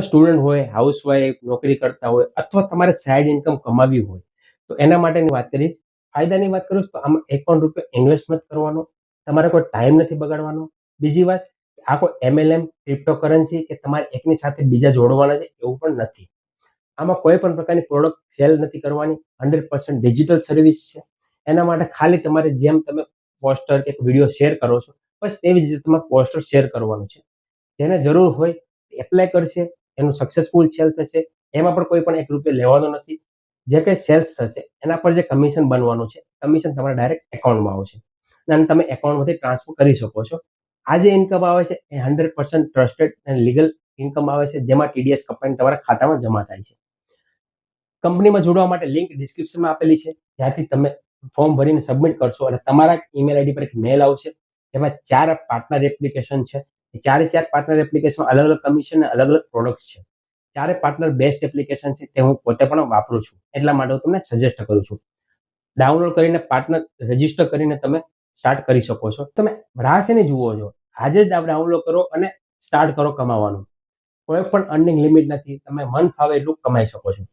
Student હોય, housewife, નોકરી કરતા હોય અથવા તમારે સાઈડ ઇન્કમ કમાવી હોય તો એના માટેની વાત કરીશ. ફાયદાની વાત કરું તો આમાં એક પણ રૂપિયો ઇન્વેસ્ટ નથી કરવાનો, તમારે કોઈ ટાઈમ નથી બગાડવાનો. બીજી વાત, આ કોઈ MLM ક્રિપ્ટોકરન્સી કે તમારે એકની સાથે બીજા જોડવાના છે એવું પણ નથી. આમાં કોઈ પણ પ્રકારની પ્રોડક્ટ સેલ નથી કરવાની, 100% ડિજિટલ સર્વિસ છે. એના માટે ખાલી તમારે જેમ તમે પોસ્ટર કે વિડીયો શેર કરો છો બસ તેવી જ રીતે તમારે પોસ્ટર શેર કરવાનું છે. જેને જરૂર હોય એપ્લાય કરશે, એનું સક્સેસફુલ સેલ થશે, એમાં પણ કોઈ પણ 1 રૂપિયો લેવાનો નથી. જે કંઈ સેલ્સ થશે એના પર જે કમિશન બનવાનું છે, કમિશન તમારા ડાયરેક્ટ એકાઉન્ટમાં આવશે અને તમે એકાઉન્ટમાંથી ટ્રાન્સફર કરી શકો છો. આ જે ઇન્કમ આવે છે એ 100% ટ્રસ્ટેડ અને લીગલ ઇન્કમ આવે છે, જેમાં TDS કપાઈને તમારા ખાતામાં જમા થાય છે. કંપનીમાં જોડવા માટે લિંક ડિસ્ક્રિપ્શનમાં આપેલી છે, જ્યાંથી તમે ફોર્મ ભરીને સબમિટ કરશો અને તમારા ઈમેલ આઈડી પર એક મેલ આવશે, જેમાં 4 પાર્ટનર એપ્લિકેશન છે. એ 4 પાર્ટનર એપ્લિકેશનમાં અલગ અલગ કમિશન અને અલગ અલગ પ્રોડક્ટ્સ છે. 4 પાર્ટનર બેસ્ટ એપ્લિકેશન છે, તે હું પોતે પણ વાપરું છું, એટલા માટે હું તમને સજેસ્ટ કરું છું. ડાઉનલોડ કરીને પાર્ટનર રજીસ્ટર કરીને તમે સ્ટાર્ટ કરી શકો છો. તમે રાહ શેની જુઓ છો? આજે જ ડાઉનલોડ કરો અને સ્ટાર્ટ કરો કમાવાનું. કોઈ પણ અર્નિંગ લિમિટ નથી, તમે મન ફાવે એટલું કમાઈ શકો છો.